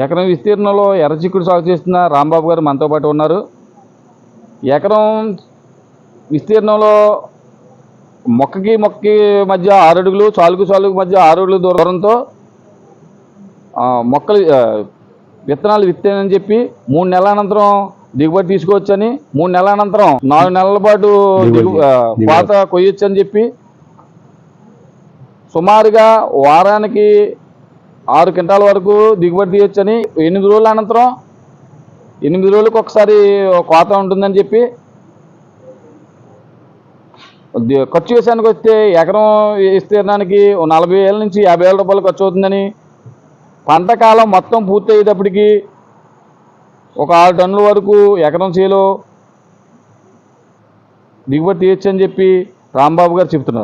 ఎకరం విస్తీర్ణంలో ఎర్ర చిక్కుడు సాగు చేస్తున్న రాంబాబు గారు మనతో పాటు ఉన్నారు. ఎకరం విస్తీర్ణంలో మొక్కకి మధ్య 6 అడుగులు, సాలుకు మధ్య 6 అడుగుల దూరంతో మొక్కలు విత్తనాలు విత్తానని చెప్పి 3 నెలల అనంతరం దిగుబడి తీసుకోవచ్చని, 3 నెలల అనంతరం 4 నెలల పాటు పాత కొయ్యొచ్చు అని చెప్పి, సుమారుగా వారానికి 6 క్వింటాల వరకు దిగుబడి తీయొచ్చని, 8 రోజుల అనంతరం 8 రోజులకు ఒకసారి కోత ఉంటుందని చెప్పి, ఖర్చు విషయానికి వస్తే ఎకరం విస్తీర్ణానికి 40,000 నుంచి 50,000 రూపాయలు ఖర్చు అవుతుందని, పంట కాలం మొత్తం పూర్తయ్యేటప్పటికి ఒక 6 టన్నుల వరకు ఎకరం చేలో దిగుబడి తీయొచ్చని చెప్పి రాంబాబు గారు చెప్తున్నారు.